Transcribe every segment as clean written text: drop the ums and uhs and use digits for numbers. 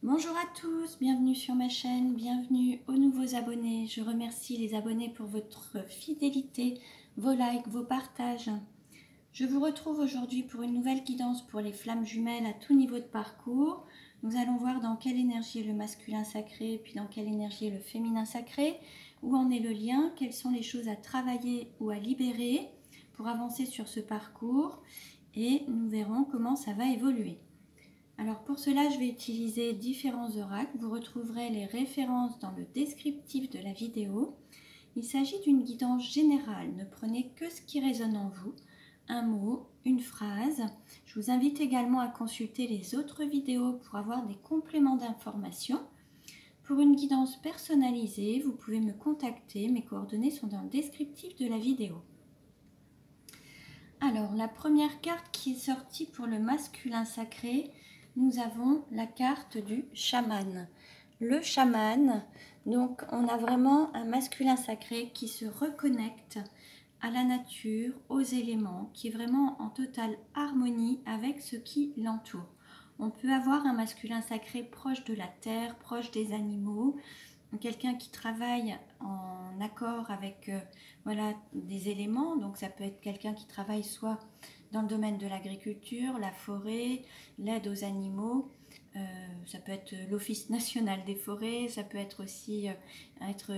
Bonjour à tous, bienvenue sur ma chaîne, bienvenue aux nouveaux abonnés. Je remercie les abonnés pour votre fidélité, vos likes, vos partages. Je vous retrouve aujourd'hui pour une nouvelle guidance pour les flammes jumelles à tout niveau de parcours. Nous allons voir dans quelle énergie est le masculin sacré, puis dans quelle énergie est le féminin sacré, où en est le lien, quelles sont les choses à travailler ou à libérer pour avancer sur ce parcours, et nous verrons comment ça va évoluer. Alors pour cela, je vais utiliser différents oracles. Vous retrouverez les références dans le descriptif de la vidéo. Il s'agit d'une guidance générale. Ne prenez que ce qui résonne en vous, un mot, une phrase. Je vous invite également à consulter les autres vidéos pour avoir des compléments d'informations. Pour une guidance personnalisée, vous pouvez me contacter. Mes coordonnées sont dans le descriptif de la vidéo. Alors, la première carte qui est sortie pour le masculin sacré, nous avons la carte du chaman. Le chaman, donc on a vraiment un masculin sacré qui se reconnecte à la nature, aux éléments, qui est vraiment en totale harmonie avec ce qui l'entoure. On peut avoir un masculin sacré proche de la terre, proche des animaux, quelqu'un qui travaille en accord avec voilà, des éléments. Donc ça peut être quelqu'un qui travaille soit dans le domaine de l'agriculture, la forêt, l'aide aux animaux, ça peut être l'Office national des forêts, ça peut être aussi être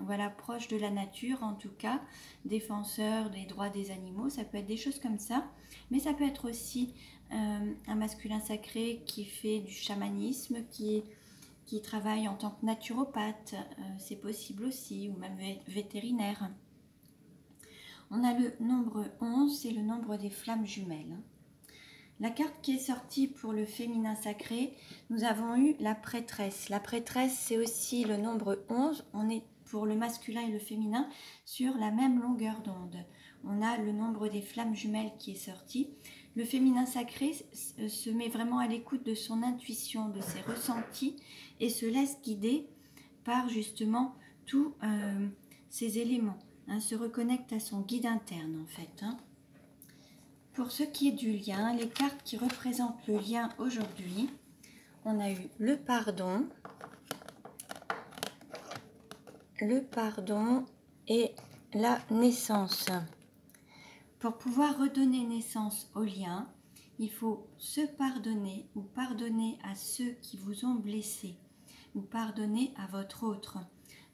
voilà, proche de la nature, en tout cas défenseur des droits des animaux, ça peut être des choses comme ça. Mais ça peut être aussi un masculin sacré qui fait du chamanisme, qui travaille en tant que naturopathe, c'est possible aussi, ou même vétérinaire. On a le nombre 11, c'est le nombre des flammes jumelles. La carte qui est sortie pour le féminin sacré, nous avons eu la prêtresse. La prêtresse, c'est aussi le nombre 11. On est pour le masculin et le féminin sur la même longueur d'onde. On a le nombre des flammes jumelles qui est sorti. Le féminin sacré se met vraiment à l'écoute de son intuition, de ses ressentis et se laisse guider par justement tous ces éléments. Se reconnecte à son guide interne en fait. Pour ce qui est du lien, les cartes qui représentent le lien aujourd'hui, on a eu le pardon et la naissance. Pour pouvoir redonner naissance au lien, il faut se pardonner ou pardonner à ceux qui vous ont blessé ou pardonner à votre autre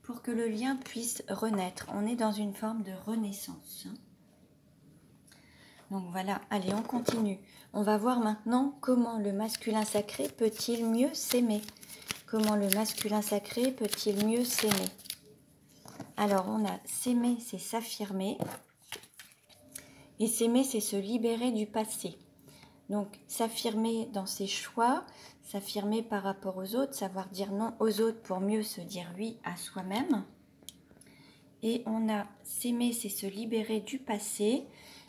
pour que le lien puisse renaître. On est dans une forme de renaissance. Donc voilà, allez, on continue. On va voir maintenant comment le masculin sacré peut-il mieux s'aimer. Comment le masculin sacré peut-il mieux s'aimer? Alors, on a s'aimer, c'est s'affirmer. Et s'aimer, c'est se libérer du passé. Donc, s'affirmer dans ses choix, s'affirmer par rapport aux autres, savoir dire non aux autres pour mieux se dire oui à soi-même. Et on a s'aimer, c'est se libérer du passé,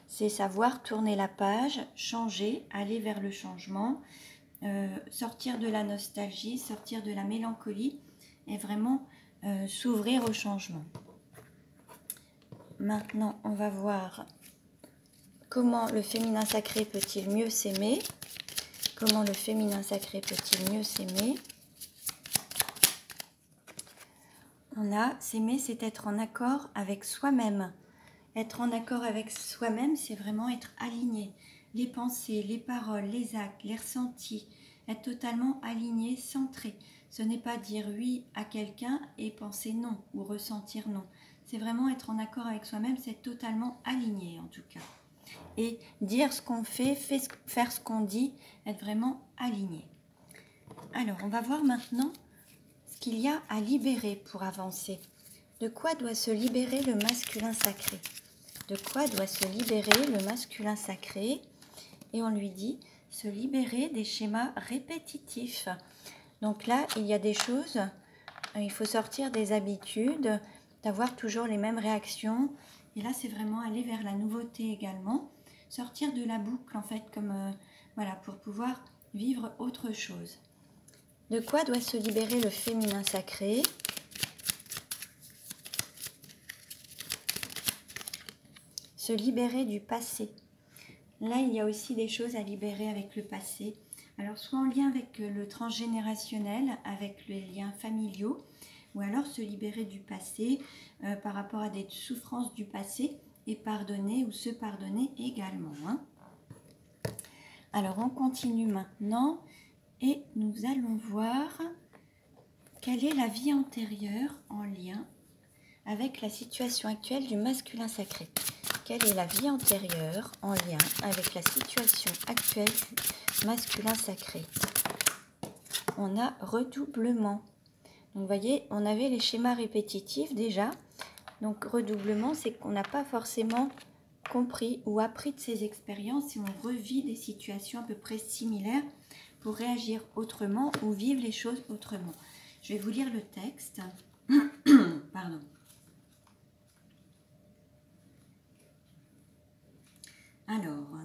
c'est savoir tourner la page, changer, aller vers le changement, sortir de la nostalgie, sortir de la mélancolie et vraiment s'ouvrir au changement. Maintenant, on va voir comment le féminin sacré peut-il mieux s'aimer. Comment le féminin sacré peut-il mieux s'aimer? On a s'aimer, c'est être en accord avec soi-même. Être en accord avec soi-même, c'est vraiment être aligné. Les pensées, les paroles, les actes, les ressentis, être totalement aligné, centré. Ce n'est pas dire oui à quelqu'un et penser non ou ressentir non. C'est vraiment être en accord avec soi-même, c'est totalement aligné en tout cas. Et dire ce qu'on fait, faire ce qu'on dit, être vraiment aligné. Alors, on va voir maintenant ce qu'il y a à libérer pour avancer. De quoi doit se libérer le masculin sacré? De quoi doit se libérer le masculin sacré? Et on lui dit se libérer des schémas répétitifs. Donc là, il y a des choses, il faut sortir des habitudes, d'avoir toujours les mêmes réactions. Et là, c'est vraiment aller vers la nouveauté également. Sortir de la boucle, en fait, comme voilà, pour pouvoir vivre autre chose. De quoi doit se libérer le féminin sacré? Se libérer du passé. Là, il y a aussi des choses à libérer avec le passé. Alors, soit en lien avec le transgénérationnel, avec les liens familiaux, ou alors se libérer du passé par rapport à des souffrances du passé et pardonner ou se pardonner également. Hein. Alors, on continue maintenant et nous allons voir quelle est la vie antérieure en lien avec la situation actuelle du masculin sacré. Quelle est la vie antérieure en lien avec la situation actuelle du masculin sacré? On a redoublement. Donc, vous voyez, on avait les schémas répétitifs déjà. Donc, redoublement, c'est qu'on n'a pas forcément compris ou appris de ces expériences et on revit des situations à peu près similaires pour réagir autrement ou vivre les choses autrement. Je vais vous lire le texte. Pardon. Alors,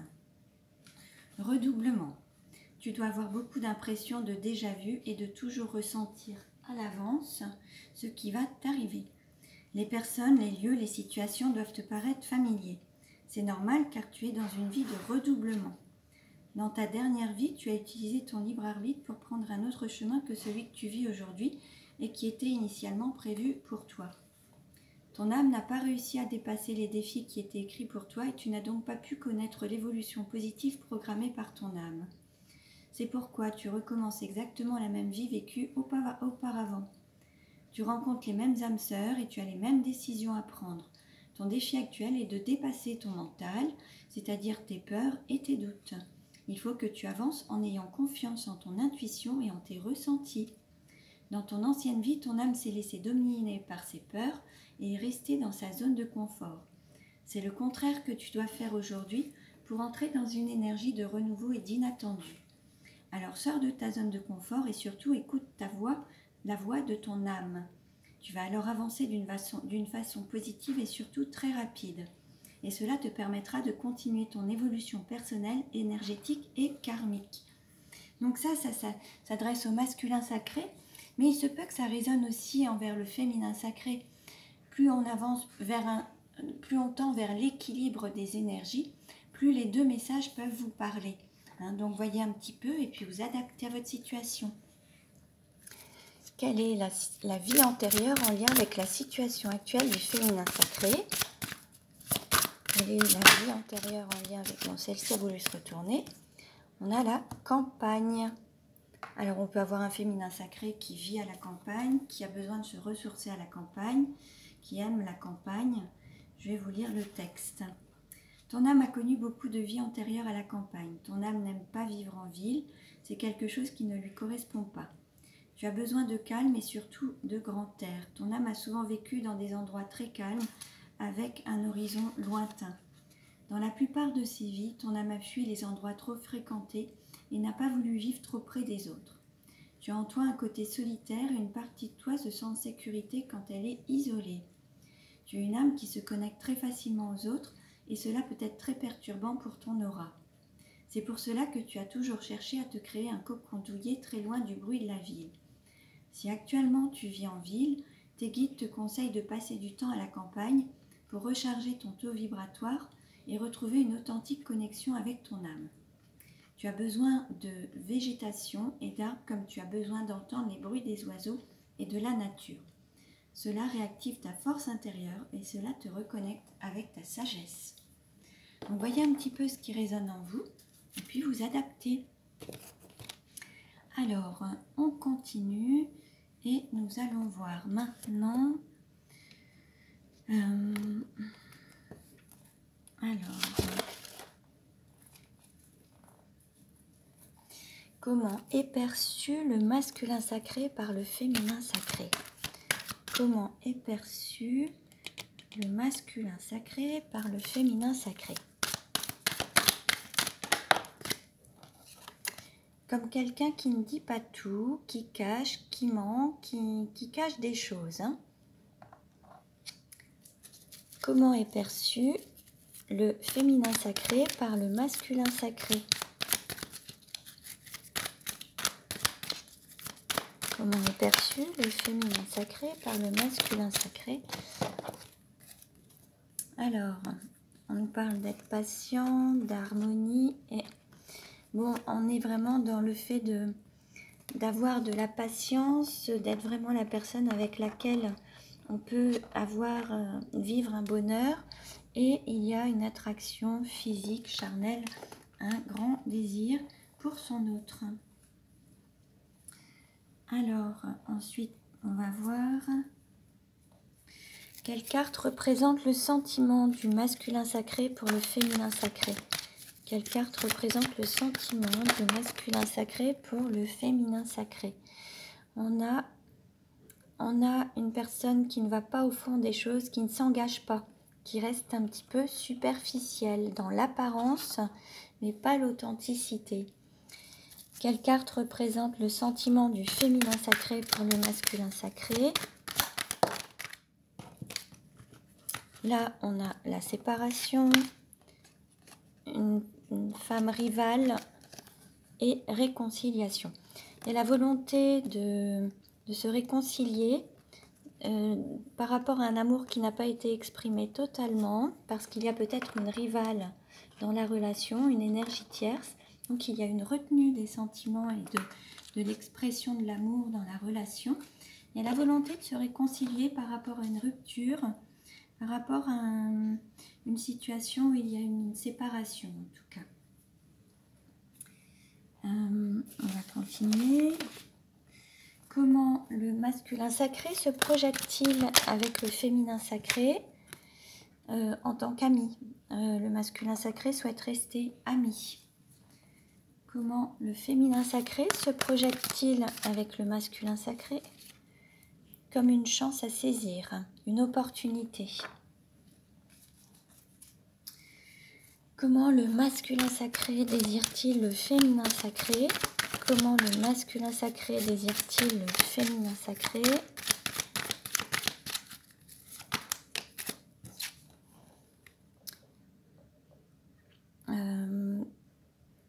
redoublement. Tu dois avoir beaucoup d'impressions de déjà-vu et de toujours ressentir à l'avance ce qui va t'arriver. Les personnes, les lieux, les situations doivent te paraître familiers. C'est normal car tu es dans une vie de redoublement. Dans ta dernière vie, tu as utilisé ton libre arbitre pour prendre un autre chemin que celui que tu vis aujourd'hui et qui était initialement prévu pour toi. Ton âme n'a pas réussi à dépasser les défis qui étaient écrits pour toi et tu n'as donc pas pu connaître l'évolution positive programmée par ton âme. C'est pourquoi tu recommences exactement la même vie vécue auparavant. Tu rencontres les mêmes âmes sœurs et tu as les mêmes décisions à prendre. Ton défi actuel est de dépasser ton mental, c'est-à-dire tes peurs et tes doutes. Il faut que tu avances en ayant confiance en ton intuition et en tes ressentis. Dans ton ancienne vie, ton âme s'est laissée dominer par ses peurs et est restée dans sa zone de confort. C'est le contraire que tu dois faire aujourd'hui pour entrer dans une énergie de renouveau et d'inattendu. Alors sors de ta zone de confort et surtout écoute ta voix, la voix de ton âme. Tu vas alors avancer d'une façon positive et surtout très rapide. Et cela te permettra de continuer ton évolution personnelle, énergétique et karmique. Donc ça s'adresse au masculin sacré, mais il se peut que ça résonne aussi envers le féminin sacré. Plus on avance plus on tend vers l'équilibre des énergies, plus les deux messages peuvent vous parler. Hein, donc voyez un petit peu et puis vous adaptez à votre situation. Quelle est la vie antérieure en lien avec la situation actuelle du féminin sacré? Quelle est la vie antérieure en lien avec... Bon, celle-ci a voulu se retourner. On a la campagne. Alors on peut avoir un féminin sacré qui vit à la campagne, qui a besoin de se ressourcer à la campagne, qui aime la campagne. Je vais vous lire le texte. Ton âme a connu beaucoup de vies antérieures à la campagne. Ton âme n'aime pas vivre en ville, c'est quelque chose qui ne lui correspond pas. Tu as besoin de calme et surtout de grand air. Ton âme a souvent vécu dans des endroits très calmes, avec un horizon lointain. Dans la plupart de ses vies, ton âme a fui les endroits trop fréquentés et n'a pas voulu vivre trop près des autres. Tu as en toi un côté solitaire et une partie de toi se sent en sécurité quand elle est isolée. Tu es une âme qui se connecte très facilement aux autres et cela peut être très perturbant pour ton aura. C'est pour cela que tu as toujours cherché à te créer un cocon douillet très loin du bruit de la ville. Si actuellement tu vis en ville, tes guides te conseillent de passer du temps à la campagne pour recharger ton taux vibratoire et retrouver une authentique connexion avec ton âme. Tu as besoin de végétation et d'arbres comme tu as besoin d'entendre les bruits des oiseaux et de la nature. Cela réactive ta force intérieure et cela te reconnecte avec ta sagesse. Donc voyez un petit peu ce qui résonne en vous et puis vous adaptez. Alors, on continue et nous allons voir maintenant... comment est perçu le masculin sacré par le féminin sacré? Comment est perçu le masculin sacré par le féminin sacré? Comme quelqu'un qui ne dit pas tout, qui cache, qui ment, qui cache des choses. Hein. Comment est perçu le féminin sacré par le masculin sacré? Comment est perçu le féminin sacré par le masculin sacré? Alors, on nous parle d'être patient, d'harmonie et Bon, on est vraiment dans le fait d'avoir de la patience, d'être vraiment la personne avec laquelle on peut vivre un bonheur. Et il y a une attraction physique, charnelle, un grand désir pour son autre. Alors, ensuite, on va voir quelle carte représente le sentiment du masculin sacré pour le féminin sacré. Quelle carte représente le sentiment du masculin sacré pour le féminin sacré? On a une personne qui ne va pas au fond des choses, qui ne s'engage pas, qui reste un petit peu superficielle dans l'apparence, mais pas l'authenticité. Quelle carte représente le sentiment du féminin sacré pour le masculin sacré? Là, on a la séparation, une femme rivale et réconciliation. Il y a la volonté de se réconcilier par rapport à un amour qui n'a pas été exprimé totalement, parce qu'il y a peut-être une rivale dans la relation, une énergie tierce. Donc il y a une retenue des sentiments et de l'expression de l'amour dans la relation. Il y a la volonté de se réconcilier par rapport à une rupture, par rapport à une situation où il y a une séparation en tout cas. On va continuer. Comment le masculin sacré se projette-t-il avec le féminin sacré en tant qu'ami? Le masculin sacré souhaite rester ami. Comment le féminin sacré se projette-t-il avec le masculin sacré? Comme une chance à saisir, une opportunité. Comment le masculin sacré désire-t-il le féminin sacré? Comment le masculin sacré désire-t-il le féminin sacré?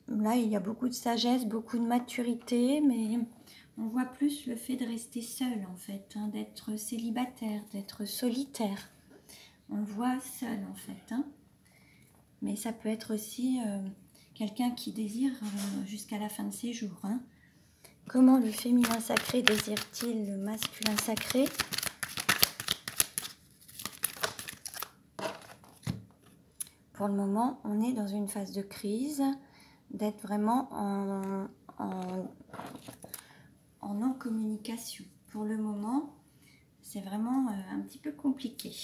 Là, il y a beaucoup de sagesse, beaucoup de maturité, mais on voit plus le fait de rester seul, en fait, hein, d'être célibataire, d'être solitaire. On le voit seul, en fait. Hein. Mais ça peut être aussi quelqu'un qui désire jusqu'à la fin de ses jours. Hein. Comment le féminin sacré désire-t-il le masculin sacré? Pour le moment, on est dans une phase de crise, d'être vraiment en non-communication. Pour le moment, c'est vraiment un petit peu compliqué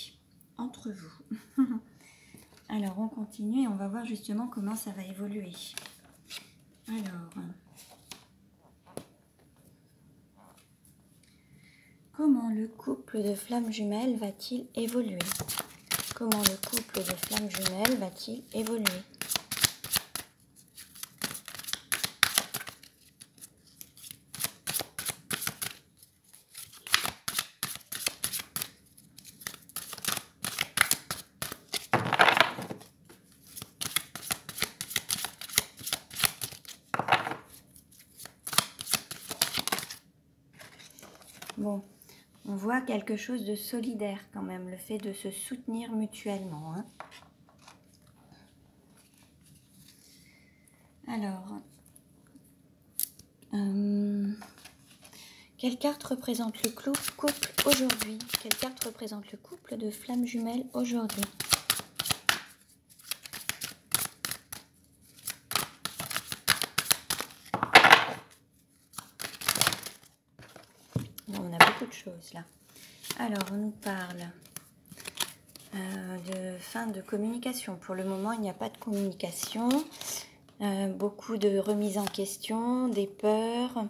entre vous. Alors, on continue et on va voir justement comment ça va évoluer. Alors, comment le couple de flammes jumelles va-t-il évoluer? Comment le couple de flammes jumelles va-t-il évoluer? Bon, on voit quelque chose de solidaire quand même, le fait de se soutenir mutuellement. Hein. Alors, quelle carte représente le couple aujourd'hui? Quelle carte représente le couple de flammes jumelles aujourd'hui? On a beaucoup de choses là. Alors, on nous parle de fin de communication. Pour le moment, il n'y a pas de communication. Beaucoup de remises en question, des peurs.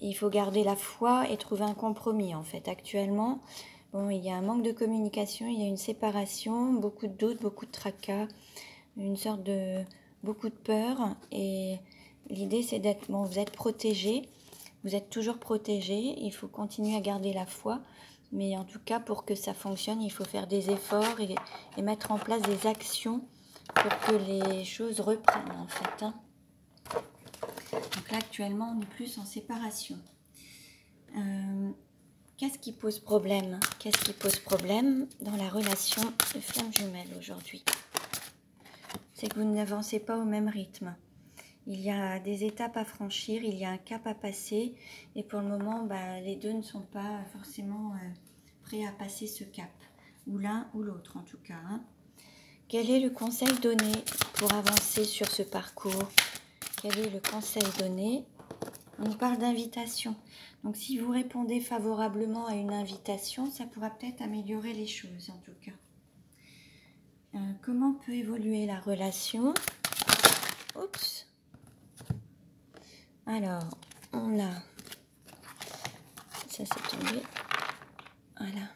Il faut garder la foi et trouver un compromis en fait. Actuellement, bon, il y a un manque de communication, il y a une séparation, beaucoup de doutes, beaucoup de tracas, une sorte de beaucoup de peur. Et l'idée c'est d'être, bon, vous êtes protégé, vous êtes toujours protégé. Il faut continuer à garder la foi, mais en tout cas pour que ça fonctionne, il faut faire des efforts et mettre en place des actions pour que les choses reprennent en fait. Hein. Donc là, actuellement, on est plus en séparation. Qu'est-ce qui pose problème? Qu'est-ce qui pose problème dans la relation de flammes jumelles aujourd'hui? C'est que vous n'avancez pas au même rythme. il y a des étapes à franchir, il y a un cap à passer. Et pour le moment, les deux ne sont pas forcément prêts à passer ce cap. Ou l'un ou l'autre en tout cas. Hein. Quel est le conseil donné pour avancer sur ce parcours? Quel est le conseil donné? On parle d'invitation. Donc si vous répondez favorablement à une invitation, ça pourra peut-être améliorer les choses en tout cas. Comment peut évoluer la relation? Oups. Alors, on a... Ça c'est tombé. Voilà.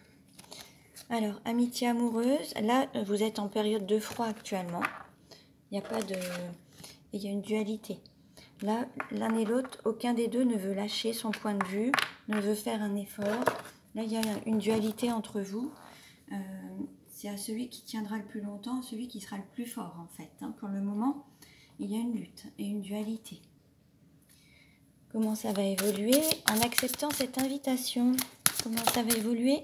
Alors, amitié amoureuse. Là, vous êtes en période de froid actuellement. Il n'y a pas de... Il y a une dualité. Là, l'un et l'autre, aucun des deux ne veut lâcher son point de vue, ne veut faire un effort. Là, il y a une dualité entre vous. C'est à celui qui tiendra le plus longtemps, celui qui sera le plus fort en fait. Hein. Pour le moment, il y a une lutte et une dualité. Comment ça va évoluer en acceptant cette invitation? Comment ça va évoluer?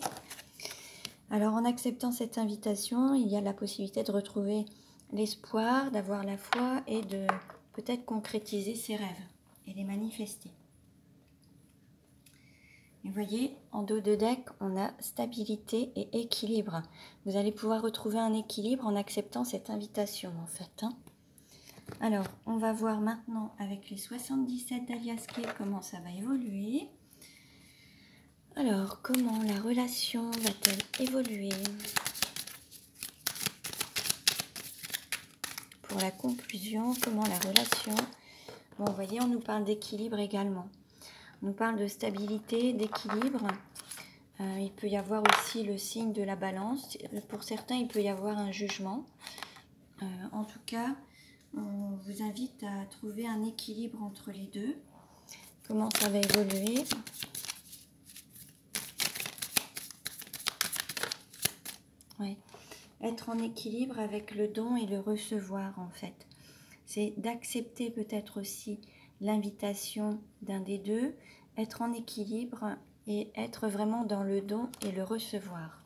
Alors en acceptant cette invitation, il y a la possibilité de retrouver l'espoir, d'avoir la foi et de peut-être concrétiser ses rêves et les manifester. Et vous voyez, en dos de deck, on a stabilité et équilibre. Vous allez pouvoir retrouver un équilibre en acceptant cette invitation, en fait. Hein. Alors, on va voir maintenant avec les 77 d'Alias Kay comment ça va évoluer. Alors, comment la relation va-t-elle évoluer? Pour la conclusion, comment la relation... Bon, vous voyez, on nous parle d'équilibre également. On nous parle de stabilité, d'équilibre. Il peut y avoir aussi le signe de la balance. Pour certains, il peut y avoir un jugement. En tout cas, on vous invite à trouver un équilibre entre les deux. Comment ça va évoluer? Ouais. Être en équilibre avec le don et le recevoir, en fait. C'est d'accepter peut-être aussi l'invitation d'un des deux, être en équilibre et être vraiment dans le don et le recevoir.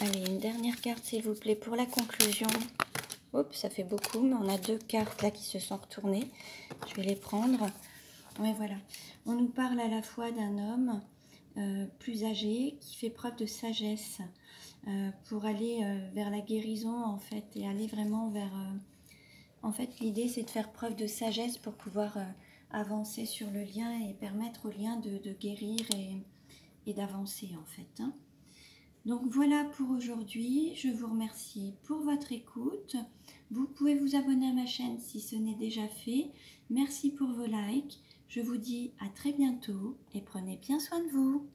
Allez, une dernière carte s'il vous plaît pour la conclusion. Oups, ça fait beaucoup, mais on a deux cartes là qui se sont retournées. Je vais les prendre. Ouais, voilà. On nous parle à la fois d'un homme plus âgé qui fait preuve de sagesse pour aller vers la guérison en fait et aller vraiment vers... En fait, l'idée c'est de faire preuve de sagesse pour pouvoir avancer sur le lien et permettre au lien de guérir et d'avancer en fait. Hein. Donc voilà pour aujourd'hui, je vous remercie pour votre écoute. Vous pouvez vous abonner à ma chaîne si ce n'est déjà fait. Merci pour vos likes. Je vous dis à très bientôt et prenez bien soin de vous.